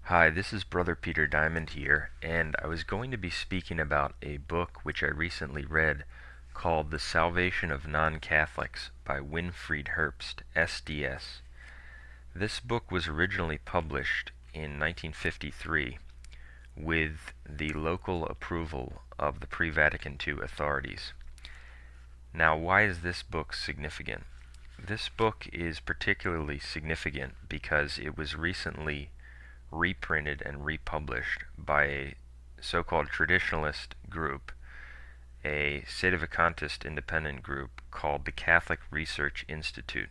Hi, this is Brother Peter Dimond here, and I was going to be speaking about a book which I recently read called The Salvation of Non-Catholics by Winfried Herbst, SDS. This book was originally published in 1953 with the local approval of the pre-Vatican II authorities. Now, why is this book significant? This book is particularly significant because it was recently reprinted and republished by a so-called traditionalist group, a sedevacantist independent group called the Catholic Research Institute.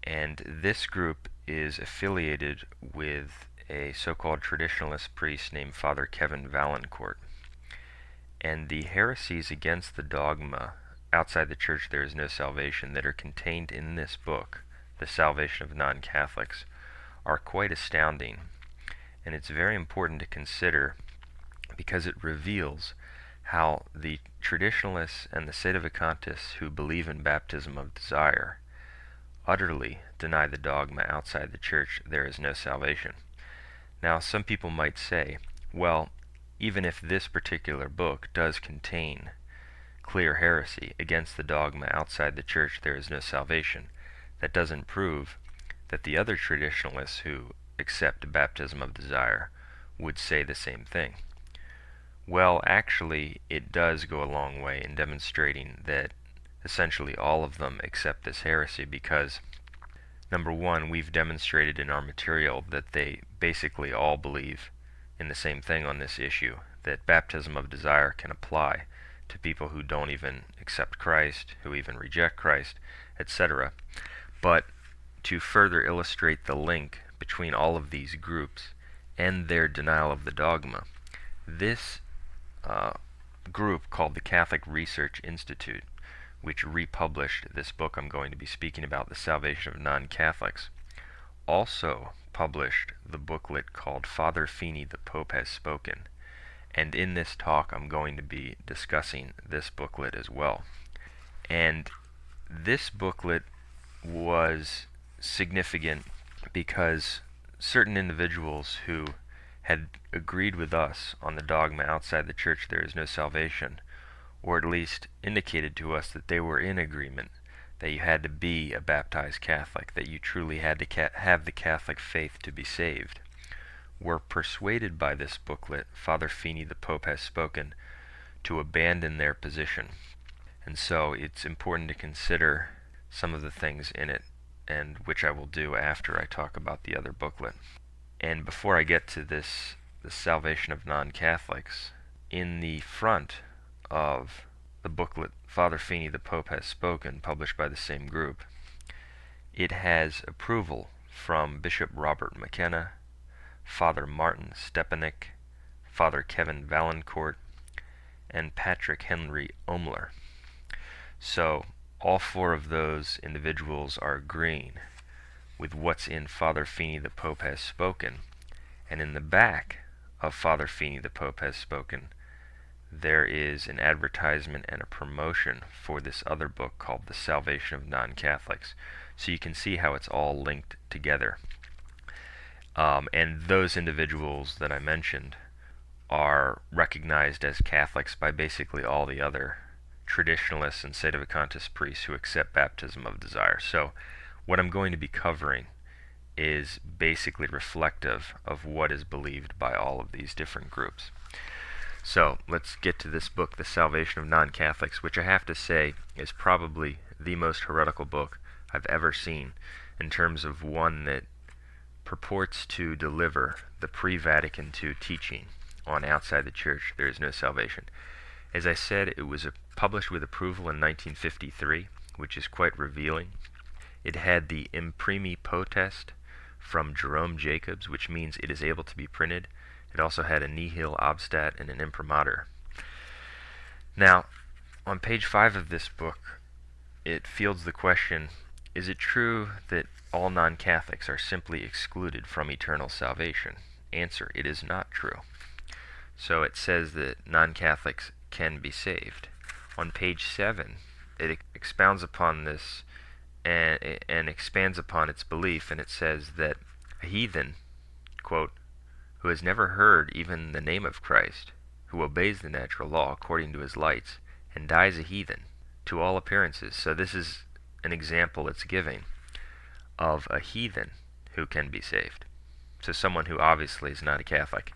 And this group is affiliated with a so-called traditionalist priest named Father Kevin Valancourt. And the heresies against the dogma outside the church there is no salvation that are contained in this book, The Salvation of Non-Catholics, are quite astounding. And it's very important to consider because it reveals how the traditionalists and the sedevacantists who believe in baptism of desire utterly deny the dogma outside the church there is no salvation. Now, some people might say, well, even if this particular book does contain clear heresy against the dogma outside the church there is no salvation, that doesn't prove that the other traditionalists who accept baptism of desire would say the same thing. Well, actually, it does go a long way in demonstrating that essentially all of them accept this heresy because, number one, we've demonstrated in our material that they basically all believe in the same thing on this issue, that baptism of desire can apply to people who don't even accept Christ, who even reject Christ, etc. But to further illustrate the link between all of these groups and their denial of the dogma, this group called the Catholic Research Institute, which republished this book I'm going to be speaking about, The Salvation of Non-Catholics, also published the booklet called Father Feeney, the Pope Has Spoken. And in this talk I'm going to be discussing this booklet as well. And this booklet was significant because certain individuals who had agreed with us on the dogma outside the church there is no salvation, or at least indicated to us that they were in agreement that you had to be a baptized Catholic, that you truly had to have the Catholic faith to be saved, were persuaded by this booklet, Father Feeney, the Pope Has Spoken, to abandon their position. And so it's important to consider some of the things in it, and which I will do after I talk about the other booklet. And before I get to this, the salvation of non-Catholics, in the front of the booklet, Father Feeney, the Pope Has Spoken, published by the same group, it has approval from Bishop Robert McKenna, Father Martin Stepanek, Father Kevin Valancourt, and Patrick Henry Omler. So, all four of those individuals are agreeing with what's in Father Feeney, the Pope Has Spoken. And in the back of Father Feeney, the Pope Has Spoken, there is an advertisement and a promotion for this other book called The Salvation of Non-Catholics. So you can see how it's all linked together. And those individuals that I mentioned are recognized as Catholics by basically all the other traditionalists and sedevacantist priests who accept baptism of desire. So what I'm going to be covering is basically reflective of what is believed by all of these different groups. So let's get to this book, The Salvation of Non-Catholics, which I have to say is probably the most heretical book I've ever seen in terms of one that purports to deliver the pre-Vatican II teaching on outside the church there is no salvation. As I said, it was published with approval in 1953, which is quite revealing. It had the imprimi potest from Jerome Jacobs, which means it is able to be printed. It also had a nihil obstat and an imprimatur. Now, on page 5 of this book, it fields the question, is it true that all non-Catholics are simply excluded from eternal salvation? Answer, it is not true. So it says that non-Catholics can be saved. On page 7, it expounds upon this and expands upon its belief, and it says that a heathen, quote, who has never heard even the name of Christ, who obeys the natural law according to his lights, and dies a heathen, to all appearances. So this is an example it's giving of a heathen who can be saved. So someone who obviously is not a Catholic.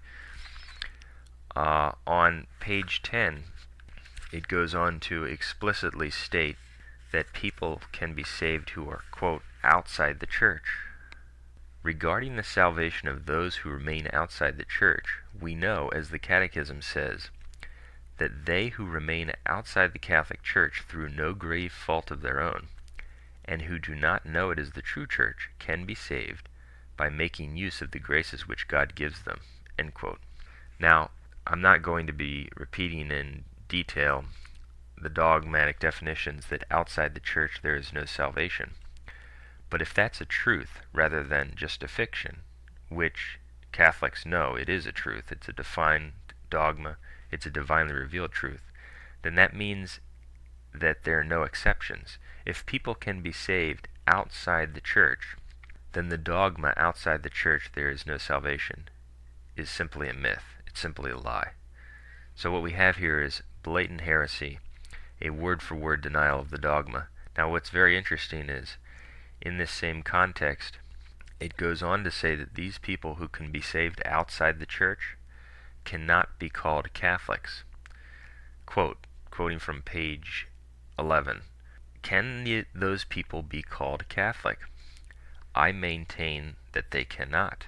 On page 10, it goes on to explicitly state that people can be saved who are, quote, outside the church. Regarding the salvation of those who remain outside the church, we know, as the Catechism says, that they who remain outside the Catholic Church through no grave fault of their own, and who do not know it as the true Church, can be saved by making use of the graces which God gives them, end quote. Now, I'm not going to be repeating in detail the dogmatic definitions that outside the church there is no salvation. But if that's a truth rather than just a fiction, which Catholics know it is a truth, it's a defined dogma, it's a divinely revealed truth, then that means that there are no exceptions. If people can be saved outside the church, then the dogma outside the church there is no salvation is simply a myth. It's simply a lie. So what we have here is blatant heresy, a word-for-word denial of the dogma. Now what's very interesting is, in this same context, it goes on to say that these people who can be saved outside the church cannot be called Catholics. Quoting from page 11, "Can those people be called Catholic? I maintain that they cannot.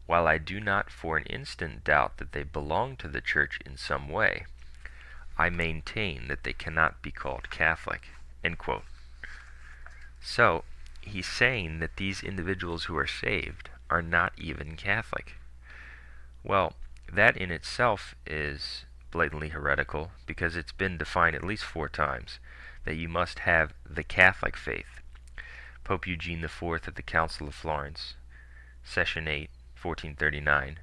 While I do not for an instant doubt that they belong to the church in some way, I maintain that they cannot be called Catholic." End quote. So, he's saying that these individuals who are saved are not even Catholic. Well, that in itself is blatantly heretical, because it's been defined at least 4 times that you must have the Catholic faith. Pope Eugene IV at the Council of Florence, Session 8, 1439,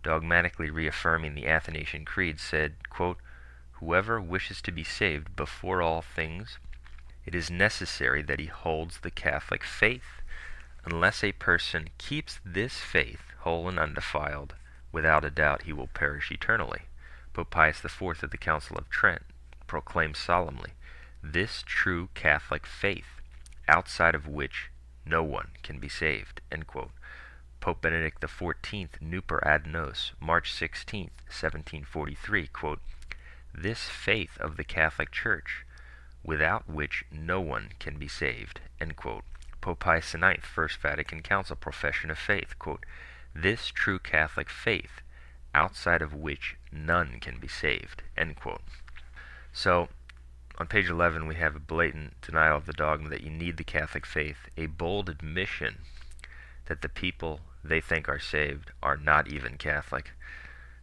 dogmatically reaffirming the Athanasian Creed, said, quote, "Whoever wishes to be saved before all things, it is necessary that he holds the Catholic faith. Unless a person keeps this faith whole and undefiled, without a doubt he will perish eternally." Pope Pius IV at the Council of Trent proclaimed solemnly, "This true Catholic faith, outside of which no one can be saved." End quote. Pope Benedict XIV, Nuper ad nos, March 16, 1743, quote, "This faith of the Catholic Church, without which no one can be saved." End quote. Pope Pius IX, First Vatican Council, Profession of Faith, quote, "This true Catholic faith, outside of which none can be saved." End quote. So, on page 11 we have a blatant denial of the dogma that you need the Catholic faith, a bold admission that the people they think are saved are not even Catholic.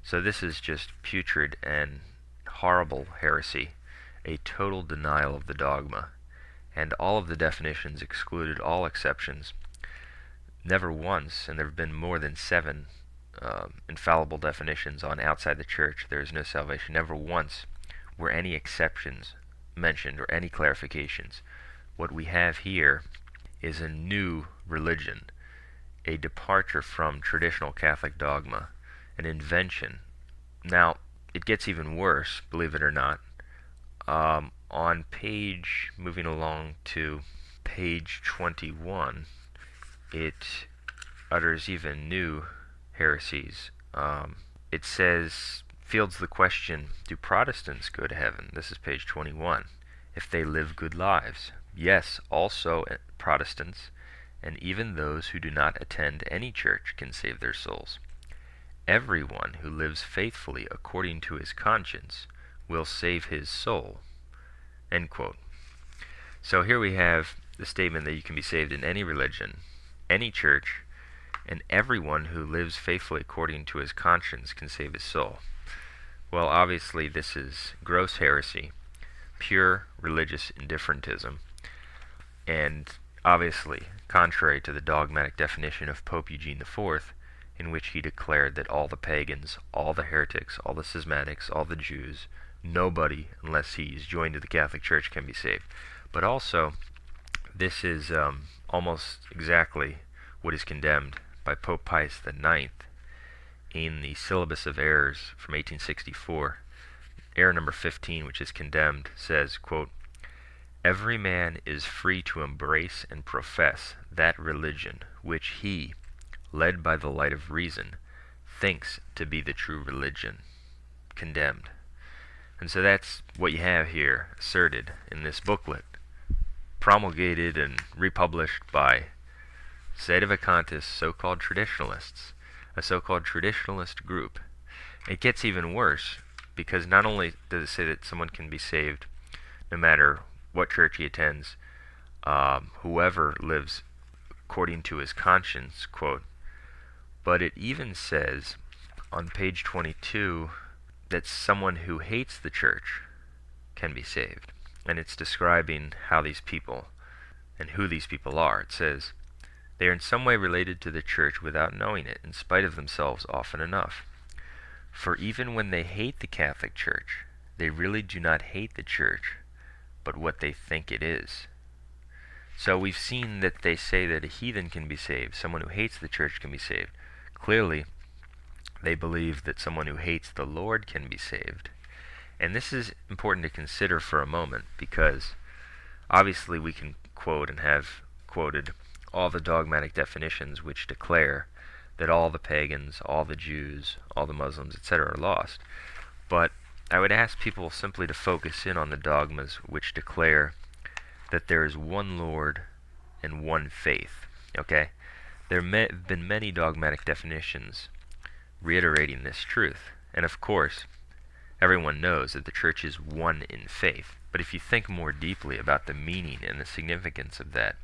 So this is just putrid and horrible heresy, a total denial of the dogma, and all of the definitions excluded all exceptions. Never once, and there have been more than 7 infallible definitions on outside the church, there is no salvation, never once were any exceptions mentioned or any clarifications. What we have here is a new religion, a departure from traditional Catholic dogma, an invention. Now, it gets even worse, believe it or not. On page, moving along to page 21, it utters even new heresies. It says, fields the question, do Protestants go to heaven? This is page 21. If they live good lives. Yes, also Protestants, and even those who do not attend any church can save their souls. Everyone who lives faithfully according to his conscience will save his soul. End quote. So here we have the statement that you can be saved in any religion, any church, and everyone who lives faithfully according to his conscience can save his soul. Well, obviously this is gross heresy, pure religious indifferentism, and obviously contrary to the dogmatic definition of Pope Eugene IV, in which he declared that all the pagans, all the heretics, all the schismatics, all the Jews, nobody, unless he's joined to the Catholic Church, can be saved. But also, this is almost exactly what is condemned by Pope Pius IX in the Syllabus of Errors from 1864, error number 15, which is condemned, says, quote, "Every man is free to embrace and profess that religion which he, led by the light of reason, thinks to be the true religion." Condemned. And so that's what you have here asserted in this booklet, promulgated and republished by sedevacantist so-called traditionalists, a so-called traditionalist group. It gets even worse, because not only does it say that someone can be saved no matter what church he attends, whoever lives according to his conscience, quote, but it even says on page 22 that someone who hates the church can be saved. And it's describing how these people and who these people are. It says, "They are in some way related to the church without knowing it, in spite of themselves often enough. For even when they hate the Catholic Church, they really do not hate the church, but what they think it is." So we've seen that they say that a heathen can be saved, someone who hates the church can be saved. Clearly, they believe that someone who hates the Lord can be saved. And this is important to consider for a moment, because obviously we can quote and have quoted all the dogmatic definitions which declare that all the pagans, all the Jews, all the Muslims, etc. are lost. But I would ask people simply to focus in on the dogmas which declare that there is one Lord and one faith. Okay? There have been many dogmatic definitions reiterating this truth. And of course, everyone knows that the church is one in faith. But if you think more deeply about the meaning and the significance of that,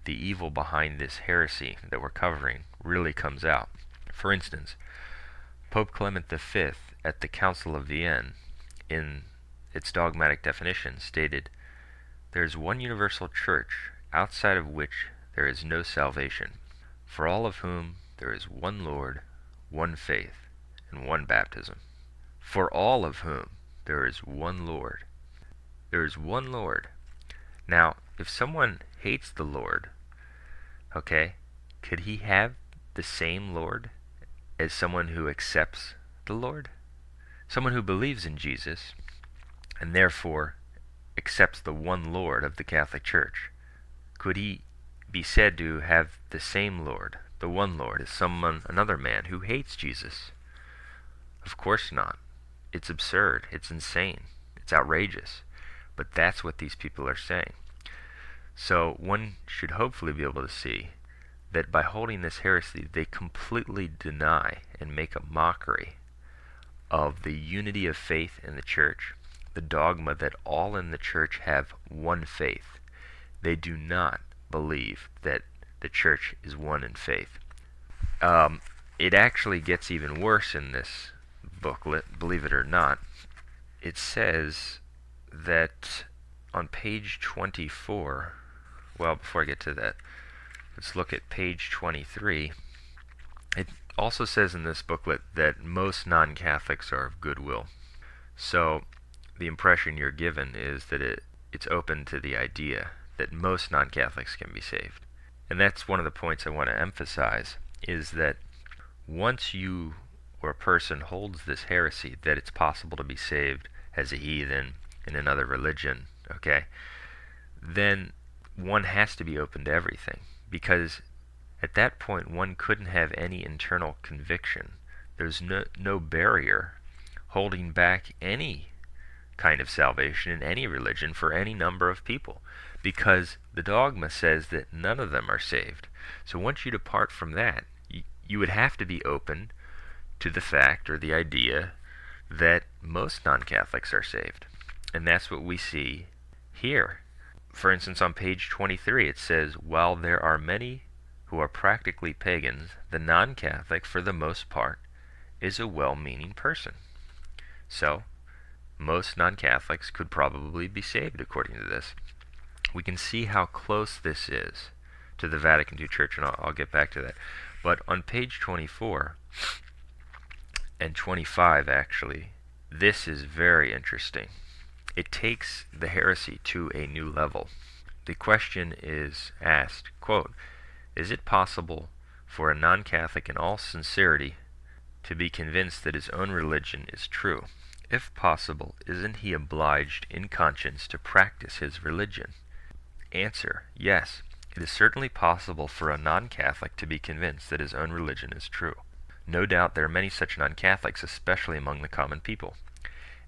the evil behind this heresy that we're covering really comes out. For instance, Pope Clement V at the Council of Vienne, in its dogmatic definition, stated, "There is one universal church, outside of which there is no salvation, for all of whom there is one Lord, one faith, and one baptism." For all of whom there is one Lord. There is one Lord. Now, if someone hates the Lord, okay, could he have the same Lord as someone who accepts the Lord? Someone who believes in Jesus, and therefore accepts the one Lord of the Catholic Church, could he be said to have the same Lord, the one Lord, as another man who hates Jesus? Of course not. It's absurd. It's insane. It's outrageous. But that's what these people are saying. So one should hopefully be able to see that by holding this heresy, they completely deny and make a mockery of the unity of faith in the church, the dogma that all in the church have one faith. They do not believe that the church is one in faith. It actually gets even worse in this booklet, believe it or not. It says that on page 24, well, before I get to that, let's look at page 23. It also says in this booklet that most non-Catholics are of goodwill. So the impression you're given is that it's open to the idea that most non-Catholics can be saved. And that's one of the points I want to emphasize, is that once you or a person holds this heresy that it's possible to be saved as a heathen in another religion, okay, then one has to be open to everything, because at that point one couldn't have any internal conviction. There's no barrier holding back any kind of salvation in any religion for any number of people, because the dogma says that none of them are saved. So once you depart from that, you would have to be open to the fact or the idea that most non-Catholics are saved. And that's what we see here. For instance, on page 23 it says, "While there are many who are practically pagans, the non-Catholic, for the most part, is a well-meaning person." So, most non-Catholics could probably be saved according to this. We can see how close this is to the Vatican II Church, and I'll get back to that. But on page 24 and 25, actually, this is very interesting. It takes the heresy to a new level. The question is asked, quote, "Is it possible for a non-Catholic in all sincerity to be convinced that his own religion is true? If possible, isn't he obliged in conscience to practice his religion? Answer: yes, it is certainly possible for a non-Catholic to be convinced that his own religion is true. No doubt there are many such non-Catholics, especially among the common people,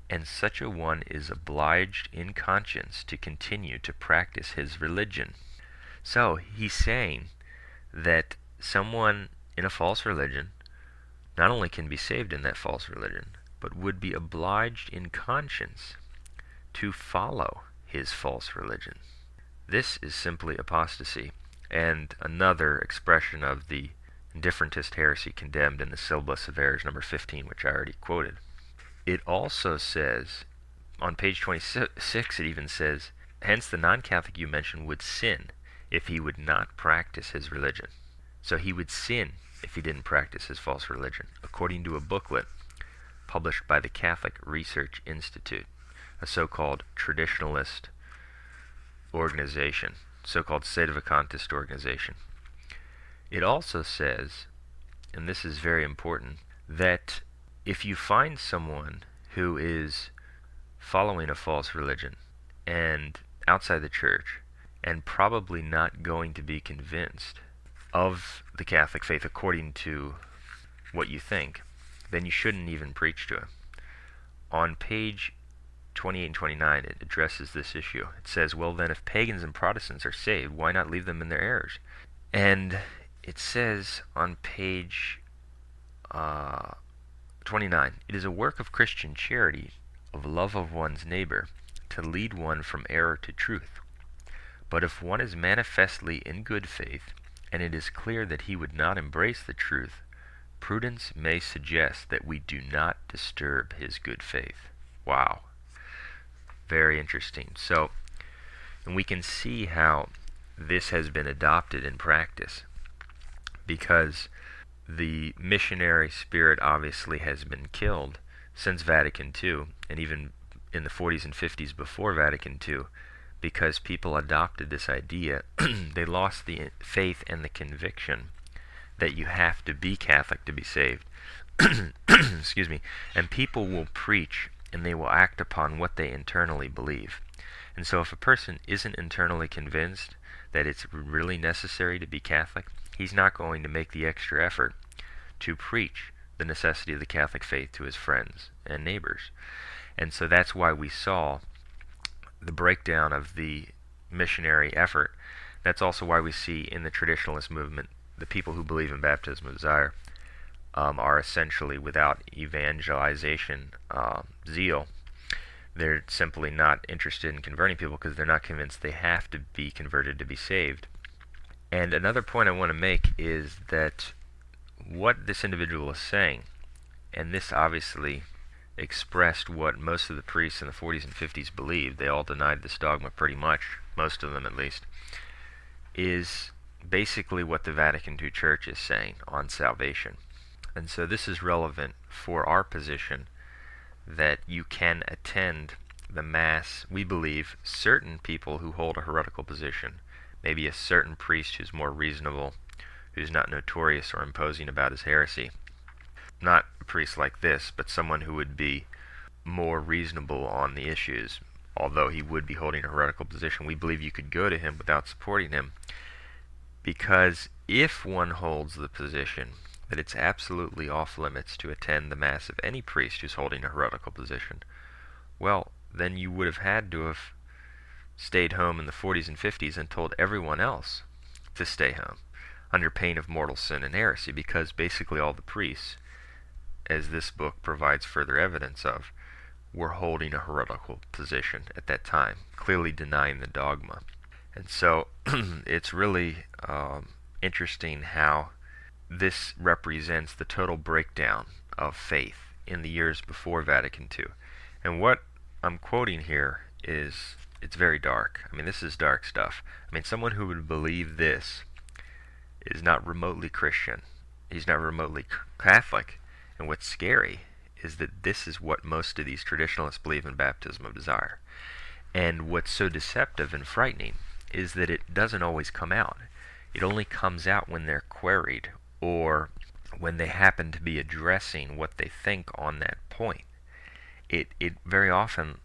and such a one is obliged in conscience to continue to practice his religion. So he's saying that someone in a false religion not only can be saved in that false religion, but would be obliged in conscience to follow his false religion. This is simply apostasy, and another expression of the indifferentist heresy condemned in the Syllabus of Errors number 15, which I already quoted. It also says, on page 26, it even says, hence the non-Catholic you mentioned would sin if he would not practice his religion. So he would sin if he didn't practice his false religion, according to a booklet published by the Catholic Research Institute, a so-called traditionalist organization, so-called sedevacantist organization. It also says, and this is very important, that if you find someone who is following a false religion and outside the church and probably not going to be convinced of the Catholic faith according to what you think, then you shouldn't even preach to him. On page 28 and 29, it addresses this issue. It says, well then, if pagans and Protestants are saved, why not leave them in their errors? And it says on page 29, it is a work of Christian charity, of love of one's neighbor, to lead one from error to truth. But if one is manifestly in good faith, and it is clear that he would not embrace the truth, prudence may suggest that we do not disturb his good faith. Wow. Very interesting. So, and we can see how this has been adopted in practice, because the missionary spirit obviously has been killed since Vatican II, and even in the 40s and 50s before Vatican II, because people adopted this idea. They lost the faith and the conviction that you have to be Catholic to be saved. Excuse me. And people will preach and they will act upon what they internally believe. And so if a person isn't internally convinced that it's really necessary to be Catholic, he's not going to make the extra effort to preach the necessity of the Catholic faith to his friends and neighbors. And so that's why we saw the breakdown of the missionary effort. That's also why we see in the traditionalist movement, the people who believe in baptism of desire are essentially without evangelization zeal. They're simply not interested in converting people because they're not convinced they have to be converted to be saved. And another point I want to make is that what this individual is saying, and this obviously expressed what most of the priests in the 40s and 50s believed, they all denied this dogma pretty much, most of them at least, is basically what the Vatican II Church is saying on salvation. And so this is relevant for our position that you can attend the Mass. We believe certain people who hold a heretical position, maybe a certain priest who's more reasonable, who's not notorious or imposing about his heresy. Not a priest like this, but someone who would be more reasonable on the issues, although he would be holding a heretical position. We believe you could go to him without supporting him, because if one holds the position that it's absolutely off limits to attend the Mass of any priest who's holding a heretical position, well, then you would have had to have stayed home in the 40s and 50s and told everyone else to stay home under pain of mortal sin and heresy, because basically all the priests, as this book provides further evidence of, were holding a heretical position at that time, clearly denying the dogma. And so it's really interesting how this represents the total breakdown of faith in the years before Vatican II. And what I'm quoting here is, it's very dark. I mean, this is dark stuff. I mean, someone who would believe this is not remotely Christian. He's not remotely Catholic. And what's scary is that this is what most of these traditionalists believe in baptism of desire. And what's so deceptive and frightening is that it doesn't always come out. It only comes out when they're queried or when they happen to be addressing what they think on that point, it very often,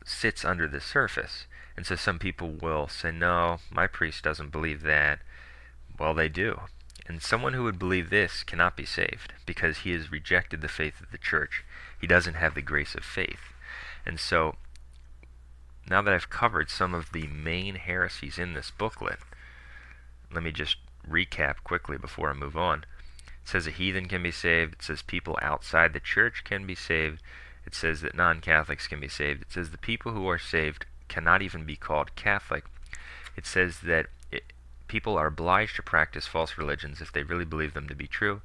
sits under the surface. And so some people will say, no, my priest doesn't believe that. Well, they do. And someone who would believe this cannot be saved because he has rejected the faith of the church. He doesn't have the grace of faith. And so, now that I've covered some of the main heresies in this booklet, let me just recap quickly before I move on. It says a heathen can be saved. It says people outside the church can be saved. It says that non-Catholics can be saved. It says the people who are saved cannot even be called Catholic. It says that people are obliged to practice false religions if they really believe them to be true.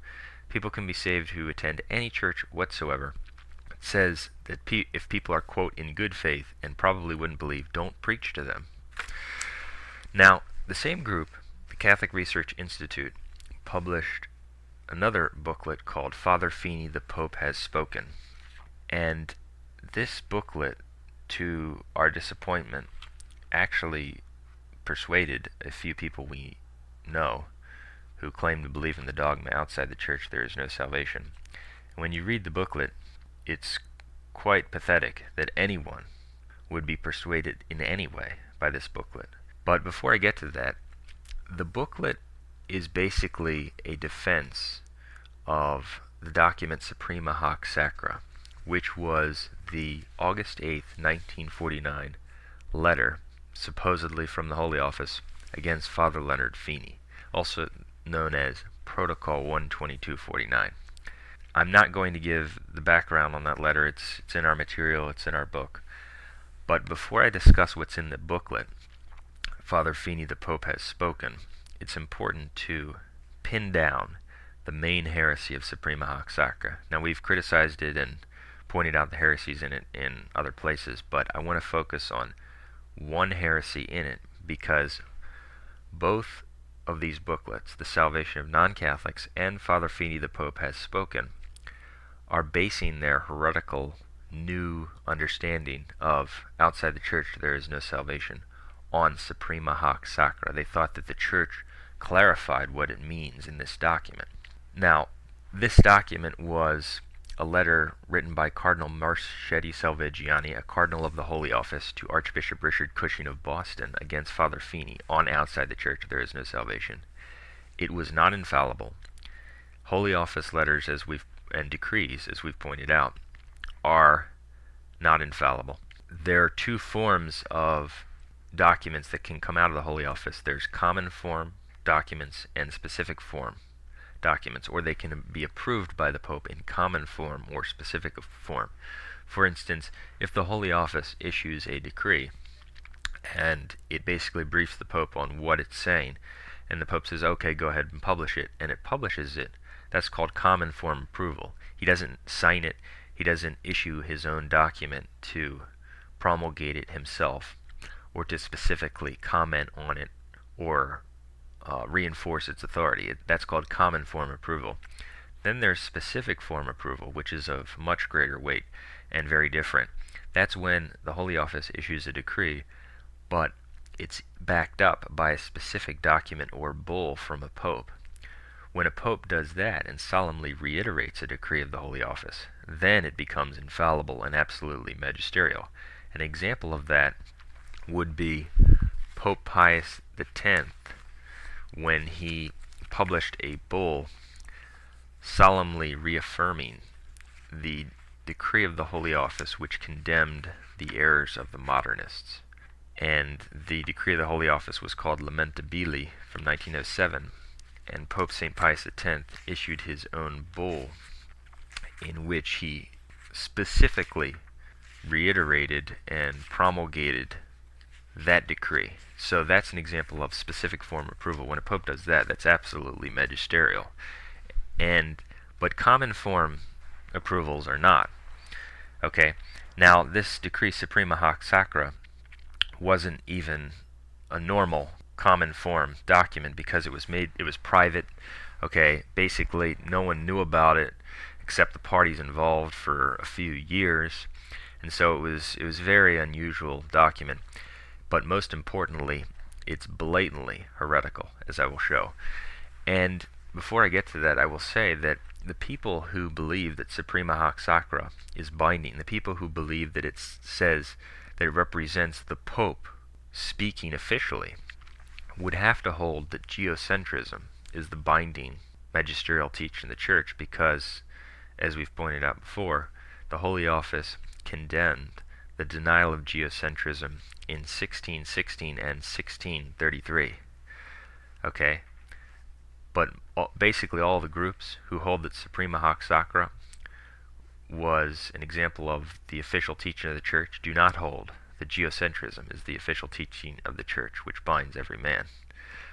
People can be saved who attend any church whatsoever. It says that if people are, quote, in good faith and probably wouldn't believe, don't preach to them. Now, the same group, the Catholic Research Institute, published another booklet called Father Feeney, the Pope Has Spoken. And this booklet, to our disappointment, actually persuaded a few people we know who claim to believe in the dogma outside the church there is no salvation. And when you read the booklet, it's quite pathetic that anyone would be persuaded in any way by this booklet. But before I get to that, the booklet is basically a defense of the document Suprema haec sacra, which was the August 8th, 1949 letter, supposedly from the Holy Office, against Father Leonard Feeney, also known as Protocol 12249. I'm not going to give the background on that letter. It's in our material, it's in our book. But before I discuss what's in the booklet, Father Feeney, the Pope Has Spoken, it's important to pin down the main heresy of Suprema haec sacra. Now, we've criticized it and pointed out the heresies in it in other places, but I want to focus on one heresy in it because both of these booklets, The Salvation of Non-Catholics and Father Feeney, the Pope Has Spoken, are basing their heretical new understanding of outside the church there is no salvation on Suprema haec sacra. They thought that the church clarified what it means in this document. Now, this document was a letter written by Cardinal Marchetti Salvegiani, a cardinal of the Holy Office, to Archbishop Richard Cushing of Boston against Father Feeney on outside the church there is no salvation. It was not infallible. Holy Office letters and decrees, as we've pointed out, are not infallible. There are two forms of documents that can come out of the Holy Office. There's common form documents and specific form documents, or they can be approved by the Pope in common form or specific form. For instance, if the Holy Office issues a decree and it basically briefs the Pope on what it's saying, and the Pope says, okay, go ahead and publish it, and it publishes it, that's called common form approval. He doesn't sign it, he doesn't issue his own document to promulgate it himself, or to specifically comment on it, or reinforce its authority. That's called common form approval. Then there's specific form approval, which is of much greater weight and very different. That's when the Holy Office issues a decree, but it's backed up by a specific document or bull from a pope. When a pope does that and solemnly reiterates a decree of the Holy Office, then it becomes infallible and absolutely magisterial. An example of that would be Pope Pius X, when he published a bull solemnly reaffirming the decree of the Holy Office which condemned the errors of the modernists. And the decree of the Holy Office was called Lamentabili from 1907, and Pope St. Pius X issued his own bull in which he specifically reiterated and promulgated that decree. So that's an example of specific form approval. When a pope does that, that's absolutely magisterial. But common form approvals are not. Okay, now this decree Suprema haec sacra wasn't even a normal common form document because it was private. Okay, basically no one knew about it except the parties involved for a few years, and so it was a very unusual document. But most importantly, it's blatantly heretical, as I will show. And before I get to that, I will say that the people who believe that Suprema haec sacra is binding, the people who believe that it says that it represents the Pope speaking officially, would have to hold that geocentrism is the binding magisterial teaching in the Church because, as we've pointed out before, the Holy Office condemned the denial of geocentrism in 1616 and 1633. Okay? But basically all the groups who hold that Suprema haec sacra was an example of the official teaching of the Church do not hold that geocentrism is the official teaching of the Church, which binds every man.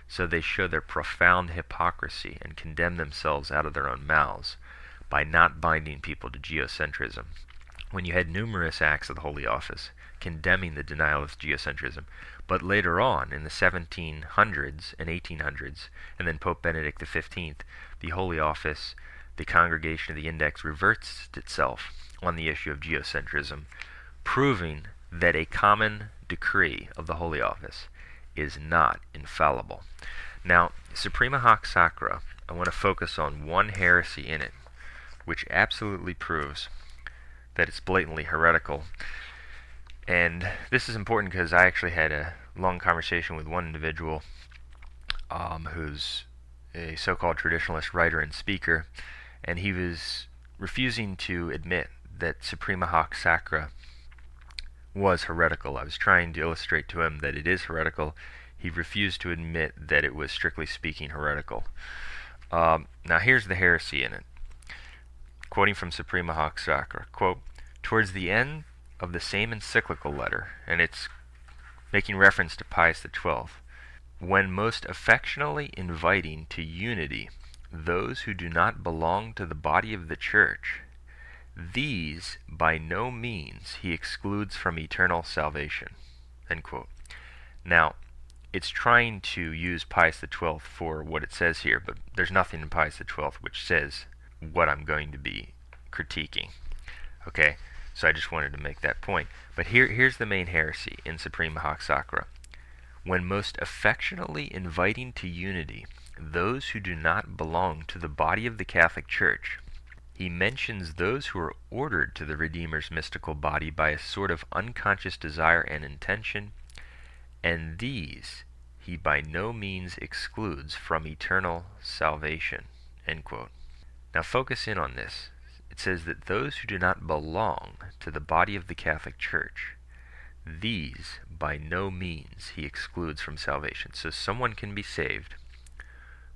So they show their profound hypocrisy and condemn themselves out of their own mouths by not binding people to geocentrism. When you had numerous acts of the Holy Office condemning the denial of geocentrism, but later on, in the 1700s and 1800s, and then Pope Benedict XV, the Holy Office, the Congregation of the Index, reverts itself on the issue of geocentrism, proving that a common decree of the Holy Office is not infallible. Now, Suprema haec sacra, I want to focus on one heresy in it, which absolutely proves that it's blatantly heretical. And this is important because I actually had a long conversation with one individual who's a so-called traditionalist writer and speaker, and he was refusing to admit that Suprema haec sacra was heretical. I was trying to illustrate to him that it is heretical. He refused to admit that it was strictly speaking heretical. Now here's the heresy in it. Quoting from Suprema haec sacra, quote, "Towards the end of the same encyclical letter," and it's making reference to Pius XII, "when most affectionately inviting to unity those who do not belong to the body of the Church, these by no means he excludes from eternal salvation." End quote. Now, it's trying to use Pius XII for what it says here, but there's nothing in Pius XII which says what I'm going to be critiquing. Okay, so I just wanted to make that point. But here's the main heresy in Suprema haec sacra. When most affectionately inviting to unity those who do not belong to the body of the Catholic Church, he mentions those who are ordered to the Redeemer's mystical body by a sort of unconscious desire and intention, and these he by no means excludes from eternal salvation. End quote. Now focus in on this. It says that those who do not belong to the body of the Catholic Church, these by no means he excludes from salvation. So someone can be saved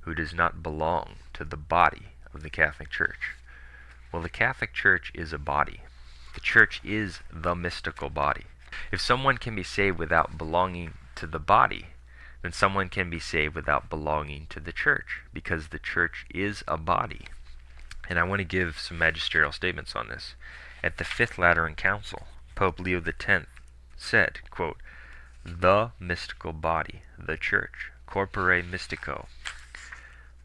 who does not belong to the body of the Catholic Church. Well, the Catholic Church is a body. The Church is the mystical body. If someone can be saved without belonging to the body, then someone can be saved without belonging to the Church, because the Church is a body. And I want to give some magisterial statements on this. At the Fifth Lateran Council, Pope Leo X said, quote, "The mystical body, the Church, corpore mystico."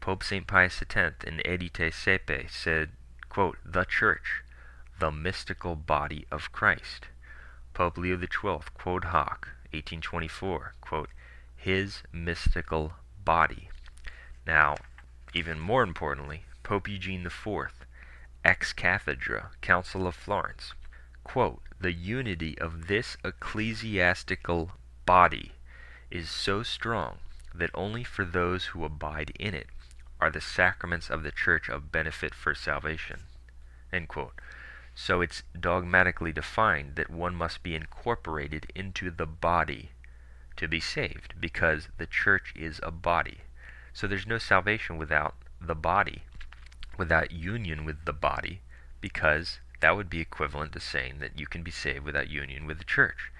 Pope St. Pius X in Edite Sepe said, quote, "The Church, the mystical body of Christ." Pope Leo XII, quod hoc, 1824, quote, "his mystical body." Now, even more importantly, Pope Eugene IV, ex cathedra, Council of Florence, quote, "the unity of this ecclesiastical body is so strong that only for those who abide in it are the sacraments of the Church of benefit for salvation." End quote. So it's dogmatically defined that one must be incorporated into the body to be saved, because the Church is a body. So there's no salvation without the body, without union with the body, because that would be equivalent to saying that you can be saved without union with the Church.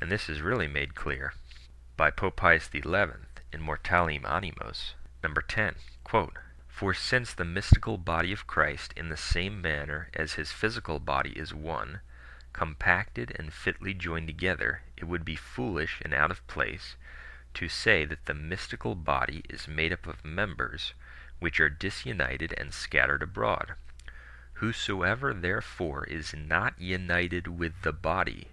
And this is really made clear by Pope Pius XI in Mortalium Animos, number 10, quote, "For since the mystical body of Christ in the same manner as his physical body is one, compacted and fitly joined together, it would be foolish and out of place to say that the mystical body is made up of members which are disunited and scattered abroad. Whosoever therefore is not united with the body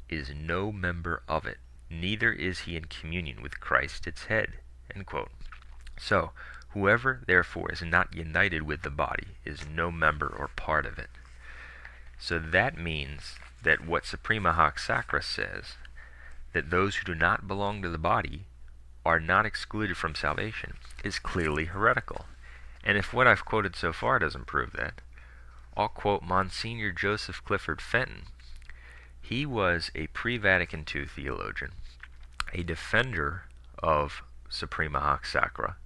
is no member of it, neither is he in communion with Christ its head." End quote. So, Whoever, therefore, is not united with the body is no member or part of it. So that means that what Suprema haec sacra says, that those who do not belong to the body are not excluded from salvation, is clearly heretical. And if what I've quoted so far doesn't prove that, I'll quote Monsignor Joseph Clifford Fenton. He was a pre-Vatican II theologian, a defender of Suprema haec sacra,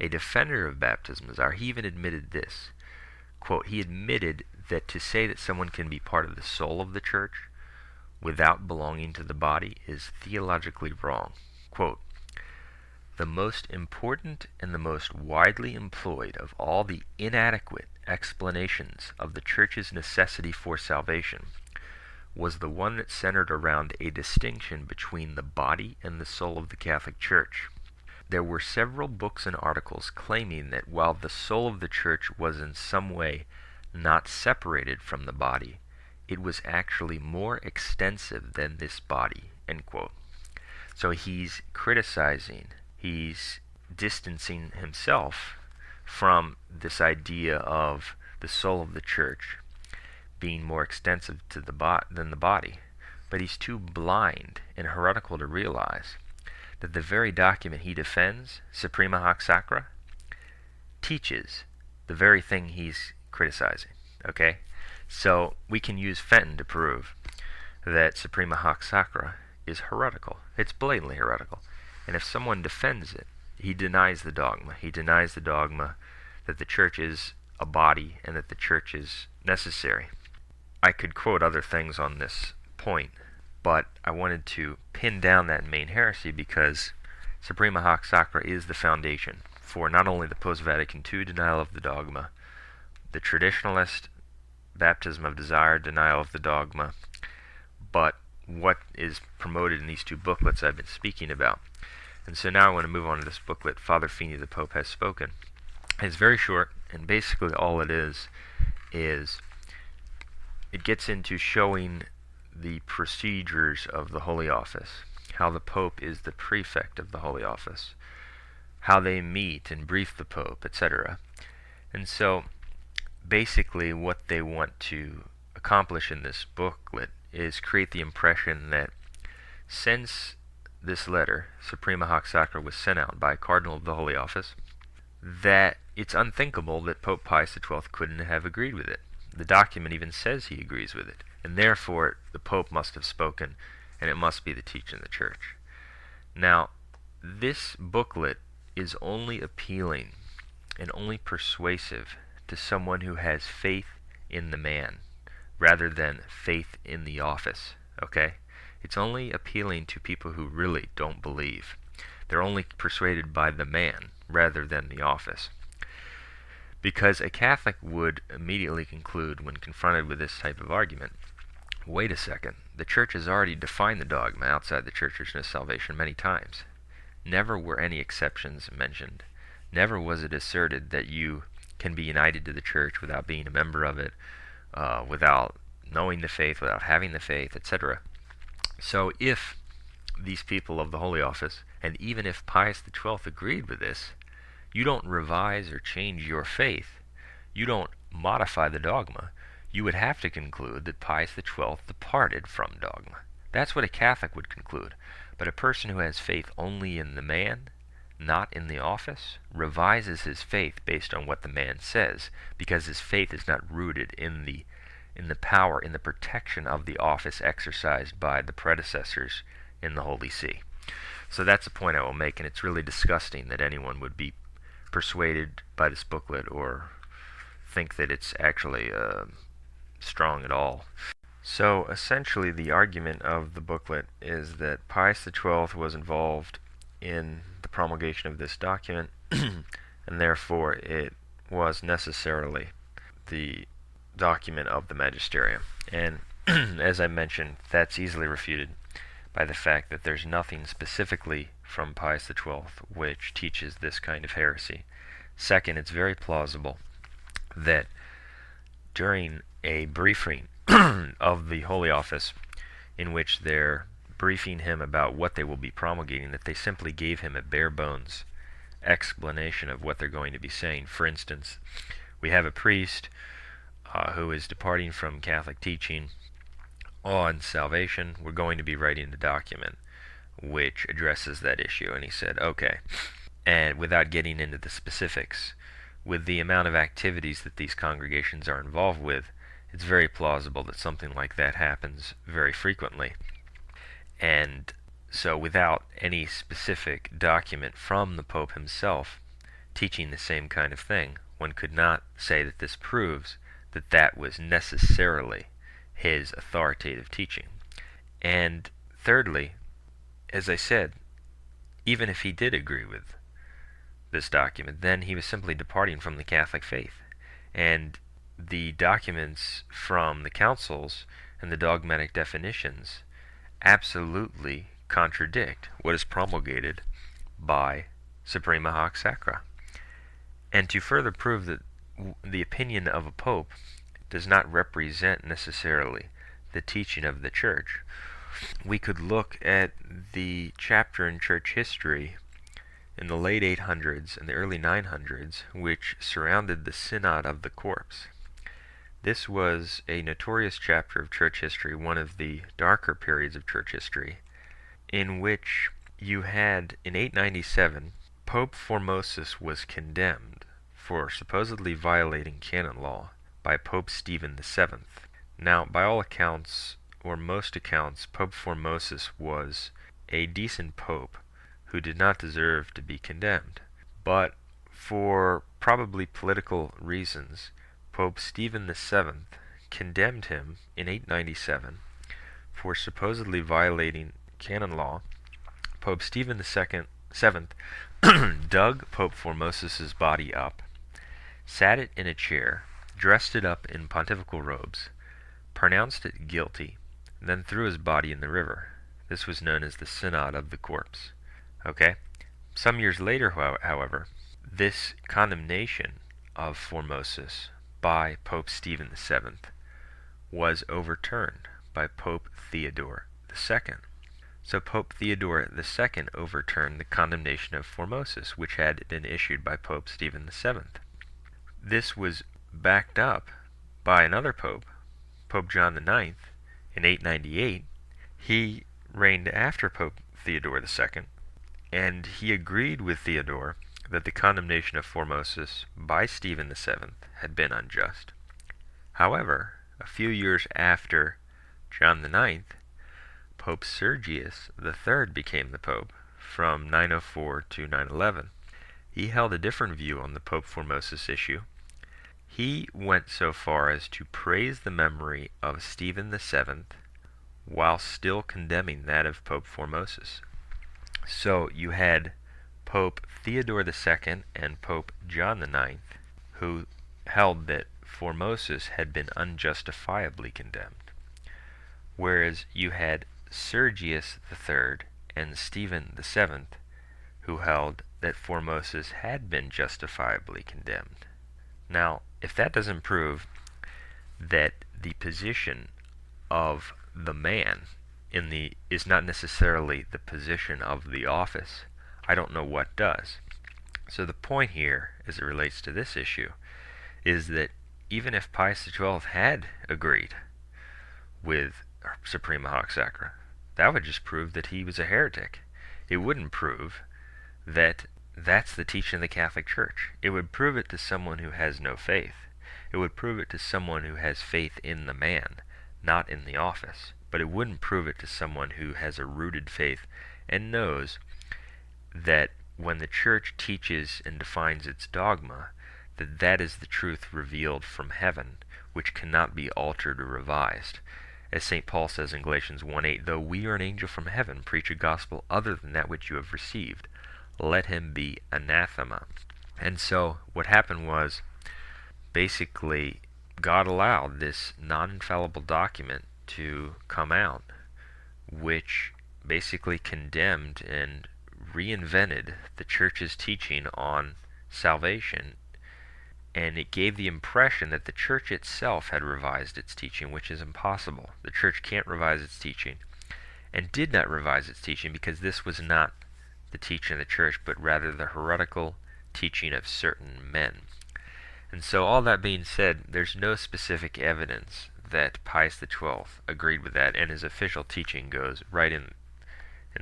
a defender of baptism as our. He even admitted this. Quote, he admitted that to say that someone can be part of the soul of the church without belonging to the body is theologically wrong. Quote, the most important and the most widely employed of all the inadequate explanations of the church's necessity for salvation was the one that centered around a distinction between the body and the soul of the Catholic Church. There were several books and articles claiming that while the soul of the church was in some way not separated from the body, it was actually more extensive than this body, end quote. So he's criticizing, he's distancing himself from this idea of the soul of the church being more extensive to than the body. But he's too blind and heretical to realize that the very document he defends, Suprema haec sacra, teaches the very thing he's criticizing. Okay? So we can use Fenton to prove that Suprema haec sacra is heretical. It's blatantly heretical. And if someone defends it, he denies the dogma. He denies the dogma that the church is a body and that the church is necessary. I could quote other things on this point, but I wanted to pin down that main heresy because Suprema haec sacra is the foundation for not only the post-Vatican II denial of the dogma, the traditionalist baptism of desire denial of the dogma, but what is promoted in these two booklets I've been speaking about. And so now I want to move on to this booklet, Father Feeney the Pope Has Spoken. It's very short, and basically all it is it gets into showing the procedures of the Holy Office, how the Pope is the prefect of the Holy Office, how they meet and brief the Pope, etc. And so basically what they want to accomplish in this booklet is create the impression that since this letter, Suprema haec sacra, was sent out by a cardinal of the Holy Office, that it's unthinkable that Pope Pius XII couldn't have agreed with it. The document even says he agrees with it, and therefore the Pope must have spoken, and it must be the teaching of the Church. Now, this booklet is only appealing and only persuasive to someone who has faith in the man, rather than faith in the office, okay? It's only appealing to people who really don't believe. They're only persuaded by the man, rather than the office. Because a Catholic would immediately conclude when confronted with this type of argument, wait a second, the Church has already defined the dogma outside the Church's salvation many times. Never were any exceptions mentioned. Never was it asserted that you can be united to the Church without being a member of it, without knowing the faith, without having the faith, etc. So if these people of the Holy Office, and even if Pius XII agreed with this, you don't revise or change your faith. You don't modify the dogma. You would have to conclude that Pius XII departed from dogma. That's what a Catholic would conclude. But a person who has faith only in the man, not in the office, revises his faith based on what the man says, because his faith is not rooted in the power, in the protection of the office exercised by the predecessors in the Holy See. So that's a point I will make, and it's really disgusting that anyone would be persuaded by this booklet or think that it's actually strong at all. So essentially the argument of the booklet is that Pius XII was involved in the promulgation of this document and therefore it was necessarily the document of the magisterium. And as I mentioned, that's easily refuted by the fact that there's nothing specifically from Pius XII which teaches this kind of heresy. Second, it's very plausible that during a briefing of the Holy Office in which they're briefing him about what they will be promulgating, that they simply gave him a bare bones explanation of what they're going to be saying. For instance, we have a priest who is departing from Catholic teaching on salvation. We're going to be writing a document which addresses that issue. And he said, okay. And without getting into the specifics, with the amount of activities that these congregations are involved with, it's very plausible that something like that happens very frequently. And so without any specific document from the Pope himself teaching the same kind of thing, one could not say that this proves that that was necessarily his authoritative teaching. And thirdly, as I said, even if he did agree with this document, then he was simply departing from the Catholic faith. And the documents from the councils and the dogmatic definitions absolutely contradict what is promulgated by Suprema haec sacra. And to further prove that the opinion of a pope does not represent necessarily the teaching of the Church, we could look at the chapter in church history in the late 800s and the early 900s which surrounded the Synod of the Corpse. This was a notorious chapter of church history, one of the darker periods of church history, in which you had, in 897, Pope Formosus was condemned for supposedly violating canon law by Pope Stephen VII. Now, by all accounts, or most accounts, Pope Formosus was a decent pope who did not deserve to be condemned. But for probably political reasons, Pope Stephen VII condemned him in 897 for supposedly violating canon law. Pope Stephen VII dug Pope Formosus's body up, sat it in a chair, dressed it up in pontifical robes, pronounced it guilty, then threw his body in the river. This was known as the Synod of the Corpse. Okay? Some years later, however, this condemnation of Formosus by Pope Stephen VII was overturned by Pope Theodore II. So Pope Theodore II overturned the condemnation of Formosus, which had been issued by Pope Stephen VII. This was backed up by another pope, Pope John IX, in 898. He reigned after Pope Theodore II, and he agreed with Theodore that the condemnation of Formosus by Stephen VII had been unjust. However, a few years after John IX, Pope Sergius III became the pope from 904 to 911. He held a different view on the Pope Formosus issue. He went so far as to praise the memory of Stephen VII while still condemning that of Pope Formosus. So you had Pope Theodore II and Pope John IX who held that Formosus had been unjustifiably condemned, whereas you had Sergius III and Stephen VII who held that Formosus had been justifiably condemned. Now, if that doesn't prove that the position of the man is not necessarily the position of the office, I don't know what does. So the point here, as it relates to this issue, is that even if Pius XII had agreed with Suprema haec sacra, that would just prove that he was a heretic. It wouldn't prove that that's the teaching of the Catholic Church. It would prove it to someone who has no faith. It would prove it to someone who has faith in the man, not in the office. But it wouldn't prove it to someone who has a rooted faith and knows that when the Church teaches and defines its dogma, that that is the truth revealed from heaven, which cannot be altered or revised. As St. Paul says in Galatians 1:8, though we or an angel from heaven preach a gospel other than that which you have received, let him be anathema. And so what happened was, basically, God allowed this non-infallible document to come out, which basically condemned and reinvented the Church's teaching on salvation, and it gave the impression that the Church itself had revised its teaching, which is impossible. The Church can't revise its teaching, and did not revise its teaching because this was not the teaching of the church, but rather the heretical teaching of certain men. And so all that being said, there's no specific evidence that Pius XII agreed with that, and his official teaching goes right in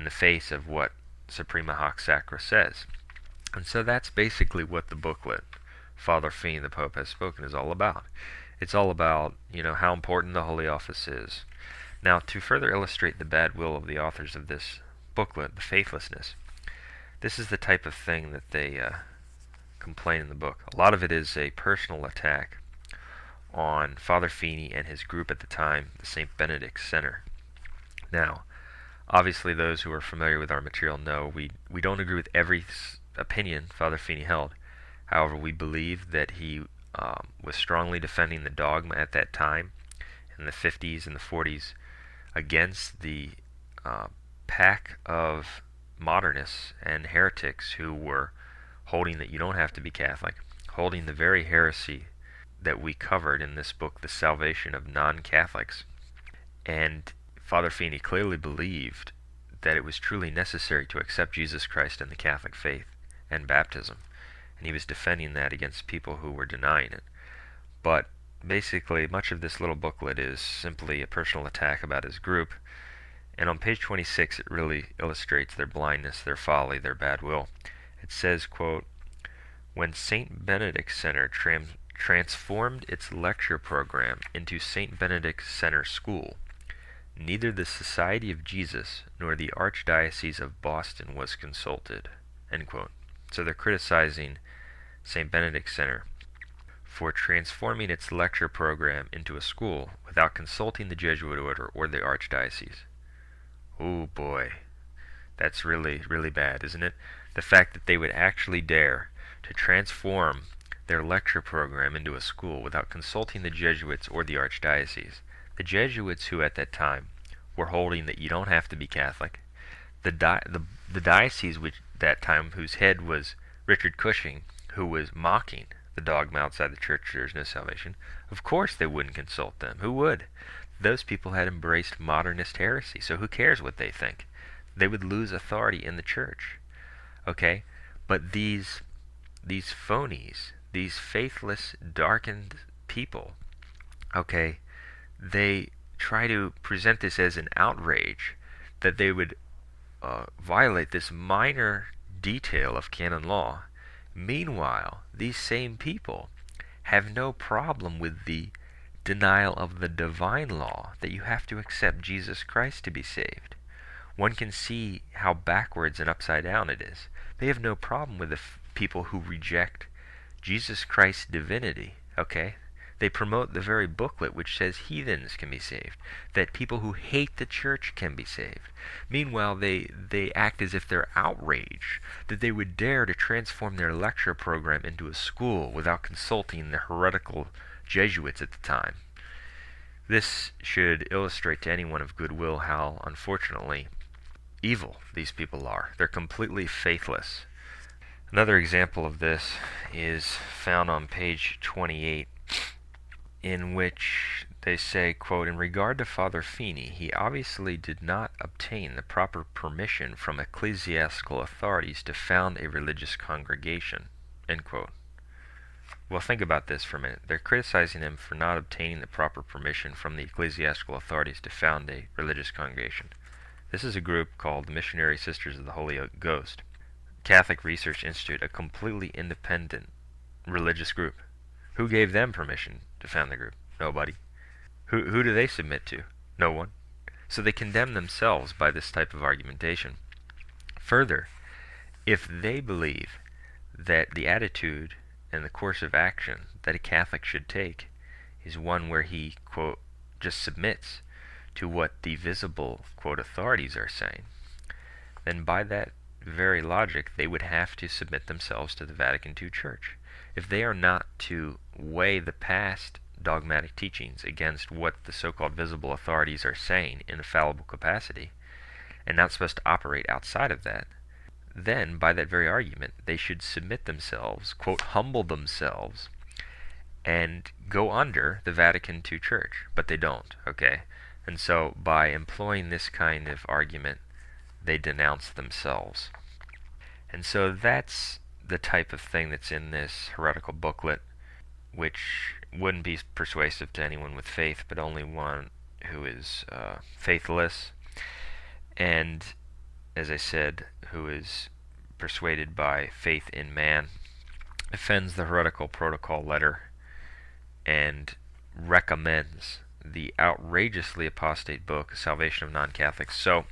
the face of what Suprema haec sacra says. And so that's basically what the booklet, Father Feeney, the Pope Has Spoken, is all about. It's all about, how important the Holy Office is. Now, to further illustrate the bad will of the authors of this booklet, the faithlessness, this is the type of thing that they complain in the book. A lot of it is a personal attack on Father Feeney and his group at the time, the St. Benedict Center. Now, obviously those who are familiar with our material know we don't agree with every opinion Father Feeney held. However, we believe that he was strongly defending the dogma at that time in the 50s and the 40s against the pack of modernists and heretics who were holding that you don't have to be Catholic, holding the very heresy that we covered in this book, The Salvation of Non-Catholics. And Father Feeney clearly believed that it was truly necessary to accept Jesus Christ in the Catholic faith and baptism. And he was defending that against people who were denying it. But basically, much of this little booklet is simply a personal attack about his group. And on page 26, it really illustrates their blindness, their folly, their bad will. It says, quote, "When St. Benedict Center transformed its lecture program into St. Benedict Center School, neither the Society of Jesus nor the Archdiocese of Boston was consulted." End quote. So they're criticizing St. Benedict Center for transforming its lecture program into a school without consulting the Jesuit order or the Archdiocese. Oh boy, that's really, really bad, isn't it? The fact that they would actually dare to transform their lecture program into a school without consulting the Jesuits or the Archdiocese. The Jesuits, who at that time were holding that you don't have to be Catholic, the diocese which that time whose head was Richard Cushing, who was mocking the dogma outside the church, there's no salvation, of course they wouldn't consult them. Who would? Those people had embraced modernist heresy, so who cares what they think? They would lose authority in the church. Okay? But these phonies, these faithless, darkened people, okay, they try to present this as an outrage that they would violate this minor detail of canon law. Meanwhile, these same people have no problem with the denial of the divine law, that you have to accept Jesus Christ to be saved. One can see how backwards and upside down it is. They have no problem with the people who reject Jesus Christ's divinity, okay? They promote the very booklet which says heathens can be saved, that people who hate the church can be saved. Meanwhile, they act as if they're outraged that they would dare to transform their lecture program into a school without consulting the heretical Jesuits at the time. This should illustrate to anyone of goodwill how, unfortunately, evil these people are. They're completely faithless. Another example of this is found on page 28, in which they say, quote, "In regard to Father Feeney, he obviously did not obtain the proper permission from ecclesiastical authorities to found a religious congregation." End quote. Well, think about this for a minute. They're criticizing him for not obtaining the proper permission from the ecclesiastical authorities to found a religious congregation. This is a group called the Missionary Sisters of the Holy Ghost, Catholic Research Institute, a completely independent religious group. Who gave them permission to found the group? Nobody. Who do they submit to? No one. So they condemn themselves by this type of argumentation. Further, if they believe that the attitude and the course of action that a Catholic should take is one where he, quote, just submits to what the visible, quote, authorities are saying, then by that very logic they would have to submit themselves to the Vatican II Church. If they are not to weigh the past dogmatic teachings against what the so-called visible authorities are saying in a fallible capacity, and not supposed to operate outside of that, then by that very argument they should submit themselves, quote, humble themselves, and go under the Vatican II Church. But they don't, okay? And so by employing this kind of argument, they denounce themselves. And so that's the type of thing that's in this heretical booklet, which wouldn't be persuasive to anyone with faith, but only one who is faithless, and, as I said, who is persuaded by faith in man, defends the heretical protocol letter and recommends the outrageously apostate book, Salvation of Non-Catholics. So,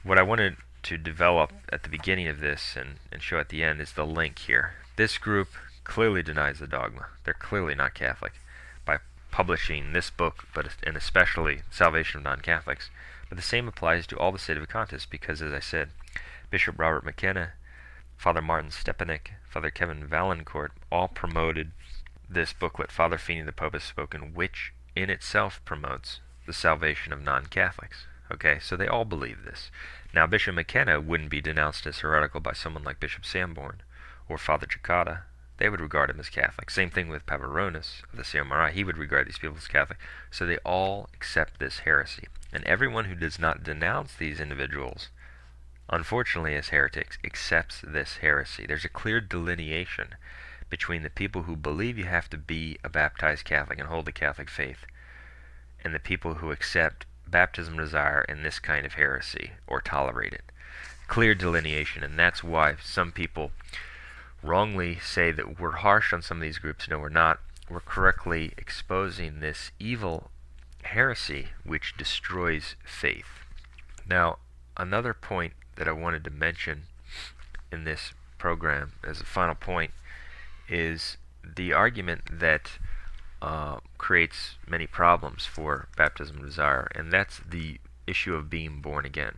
what I wanted to develop at the beginning of this and show at the end is the link here. This group clearly denies the dogma. They're clearly not Catholic by publishing this book, and especially Salvation of Non-Catholics. But the same applies to all the Sedevacantist because, as I said, Bishop Robert McKenna, Father Martin Stepanek, Father Kevin Valancourt all promoted this booklet, Father Feeney the Pope Has Spoken, which in itself promotes the salvation of non-Catholics. Okay, so they all believe this. Now, Bishop McKenna wouldn't be denounced as heretical by someone like Bishop Sanborn or Father Chicada. They would regard him as Catholic. Same thing with Pavaronis of the CMRI. He would regard these people as Catholic. So they all accept this heresy. And everyone who does not denounce these individuals, unfortunately as heretics, accepts this heresy. There's a clear delineation between the people who believe you have to be a baptized Catholic and hold the Catholic faith, and the people who accept baptism of desire and this kind of heresy, or tolerate it. Clear delineation, and that's why some people wrongly say that we're harsh on some of these groups. No, we're not. We're correctly exposing this evil heresy which destroys faith. Now, another point that I wanted to mention in this program as a final point is the argument that creates many problems for baptism of desire, and that's the issue of being born again.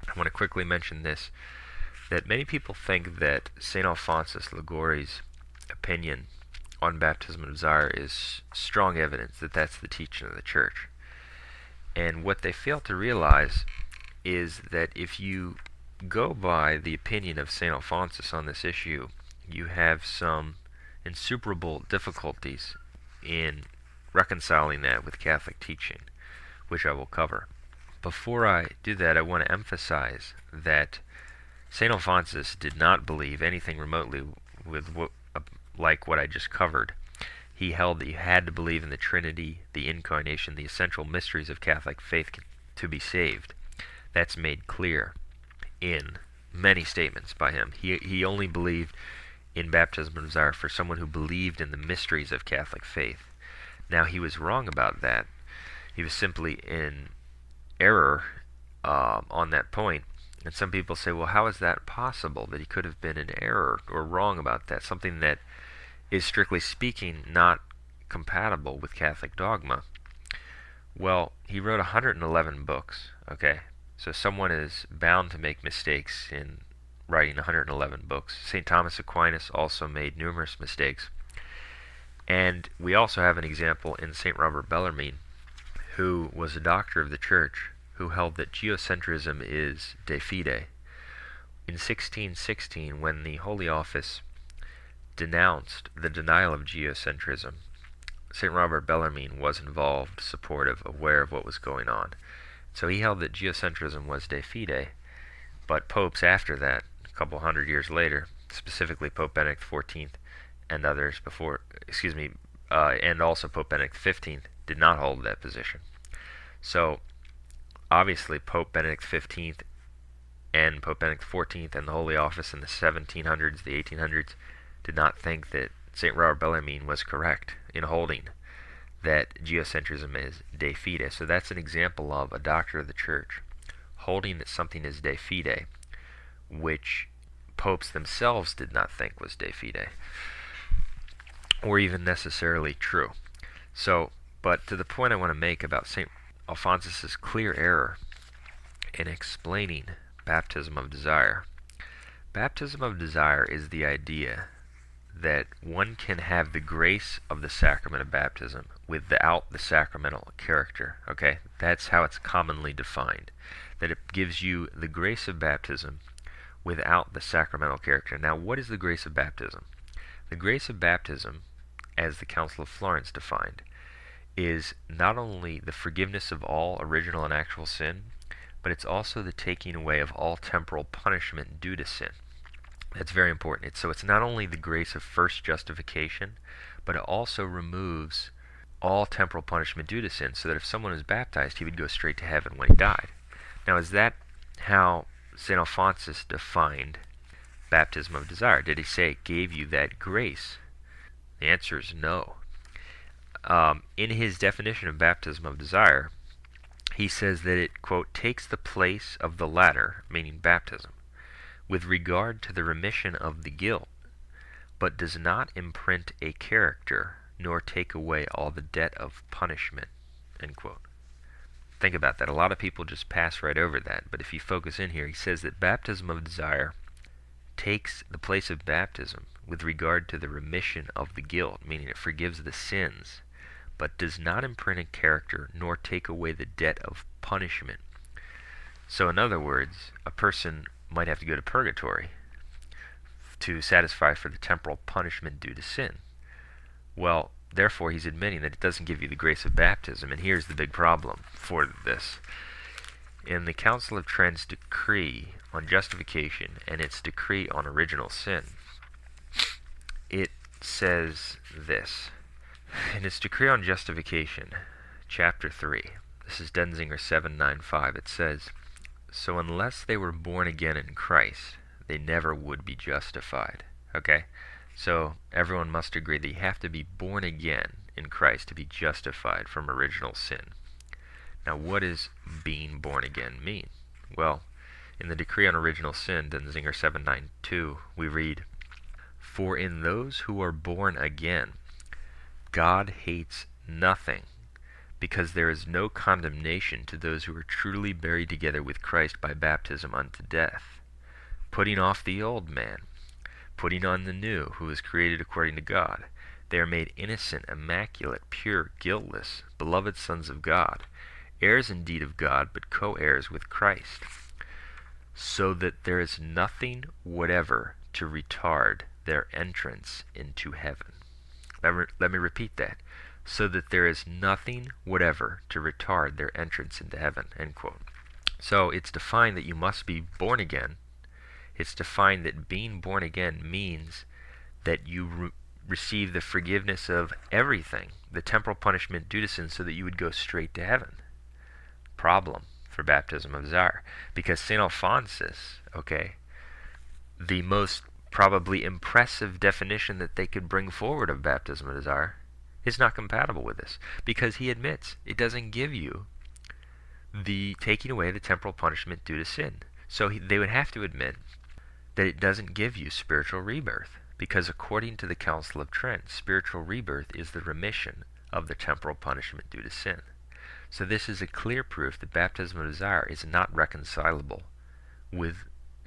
I want to quickly mention this, that many people think that St. Alphonsus Liguori's opinion on baptism of desire is strong evidence that that's the teaching of the Church. And what they fail to realize is that if you go by the opinion of St. Alphonsus on this issue, you have some insuperable difficulties in reconciling that with Catholic teaching, which I will cover. Before I do that, I want to emphasize that St. Alphonsus did not believe anything remotely like what I just covered. He held that you had to believe in the Trinity, the Incarnation, the essential mysteries of Catholic faith to be saved. That's made clear in many statements by him. He only believed in baptism of desire for someone who believed in the mysteries of Catholic faith. Now, he was wrong about that. He was simply in error on that point. And some people say, well, how is that possible, that he could have been in error or wrong about that, something that is, strictly speaking, not compatible with Catholic dogma? Well, he wrote 111 books, okay? So someone is bound to make mistakes in writing 111 books. St. Thomas Aquinas also made numerous mistakes. And we also have an example in St. Robert Bellarmine, who was a doctor of the Church, who held that geocentrism is de fide. In 1616, when the Holy Office denounced the denial of geocentrism, St. Robert Bellarmine was involved, supportive, aware of what was going on. So he held that geocentrism was de fide, but popes after that, a couple hundred years later, specifically Pope Benedict XIV and others before, and also Pope Benedict XV, did not hold that position. So, obviously, Pope Benedict XV and Pope Benedict XIV and the Holy Office in the 1700s, the 1800s, did not think that St. Robert Bellarmine was correct in holding that geocentrism is de fide. So that's an example of a doctor of the Church holding that something is de fide, which popes themselves did not think was de fide, or even necessarily true. So, but to the point I want to make about St. Alphonsus' clear error in explaining baptism of desire. Baptism of desire is the idea that one can have the grace of the sacrament of baptism without the sacramental character. Okay? That's how it's commonly defined. That it gives you the grace of baptism without the sacramental character. Now, what is the grace of baptism? The grace of baptism, as the Council of Florence defined, is not only the forgiveness of all original and actual sin, but it's also the taking away of all temporal punishment due to sin. That's very important. So it's not only the grace of first justification, but it also removes all temporal punishment due to sin, so that if someone was baptized, he would go straight to heaven when he died. Now, is that how St. Alphonsus defined baptism of desire? Did he say it gave you that grace? The answer is no. In his definition of baptism of desire, he says that it, quote, takes the place of the latter, meaning baptism, with regard to the remission of the guilt, but does not imprint a character, nor take away all the debt of punishment, end quote. Think about that. A lot of people just pass right over that, but if you focus in here, he says that baptism of desire takes the place of baptism with regard to the remission of the guilt, meaning it forgives the sins, but does not imprint a character nor take away the debt of punishment. So in other words, a person might have to go to purgatory to satisfy for the temporal punishment due to sin. Well, therefore he's admitting that it doesn't give you the grace of baptism, and here's the big problem for this. In the Council of Trent's decree on justification and its decree on original sin, it says this. In its decree on justification, chapter 3, this is Denzinger 795, it says, so unless they were born again in Christ, they never would be justified. Okay? So everyone must agree that you have to be born again in Christ to be justified from original sin. Now, what does being born again mean? Well, in the decree on original sin, Denzinger 792, we read, for in those who are born again, God hates nothing, because there is no condemnation to those who are truly buried together with Christ by baptism unto death, putting off the old man, putting on the new, who is created according to God. They are made innocent, immaculate, pure, guiltless, beloved sons of God, heirs indeed of God, but co-heirs with Christ, so that there is nothing whatever to retard their entrance into heaven. Let me repeat that. So that there is nothing whatever to retard their entrance into heaven, end quote. So it's defined that you must be born again. It's defined that being born again means that you receive the forgiveness of everything, the temporal punishment due to sin, so that you would go straight to heaven. Problem for baptism of desire. Because St. Alphonsus, okay, the most probably impressive definition that they could bring forward of baptism of desire is not compatible with this, because he admits it doesn't give you the taking away the temporal punishment due to sin. So they would have to admit that it doesn't give you spiritual rebirth, because according to the Council of Trent, spiritual rebirth is the remission of the temporal punishment due to sin. So this is a clear proof that baptism of desire is not reconcilable with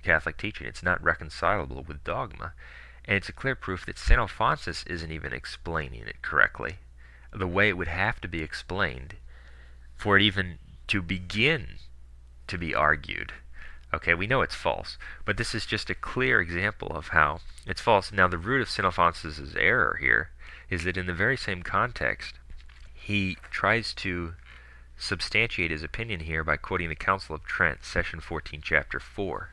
Catholic teaching. It's not reconcilable with dogma. And it's a clear proof that St. Alphonsus isn't even explaining it correctly, the way it would have to be explained for it even to begin to be argued. Okay, we know it's false, but this is just a clear example of how it's false. Now, the root of St. Alphonsus' error here is that in the very same context, he tries to substantiate his opinion here by quoting the Council of Trent, Session 14, Chapter 4.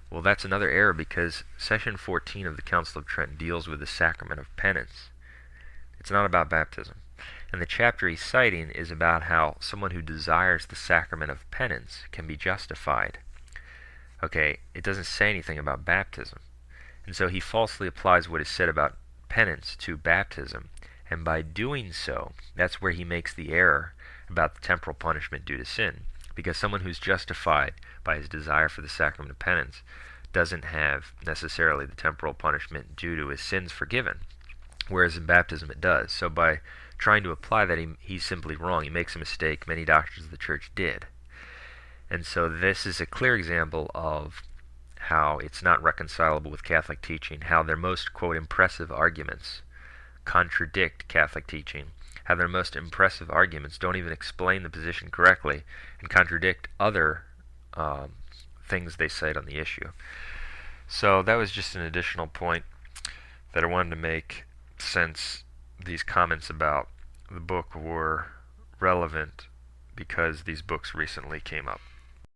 Well, that's another error, because Session 14 of the Council of Trent deals with the sacrament of penance. It's not about baptism. And the chapter he's citing is about how someone who desires the sacrament of penance can be justified. Okay, it doesn't say anything about baptism. And so he falsely applies what is said about penance to baptism. And by doing so, that's where he makes the error about the temporal punishment due to sin. Because someone who's justified by his desire for the sacrament of penance doesn't have necessarily the temporal punishment due to his sins forgiven, whereas in baptism it does. So by trying to apply that, he's simply wrong. He makes a mistake. Many doctors of the Church did. And so this is a clear example of how it's not reconcilable with Catholic teaching, how their most, quote, impressive arguments contradict Catholic teaching, how their most impressive arguments don't even explain the position correctly and contradict other things they cite on the issue. So that was just an additional point that I wanted to make, since these comments about the book were relevant because these books recently came up.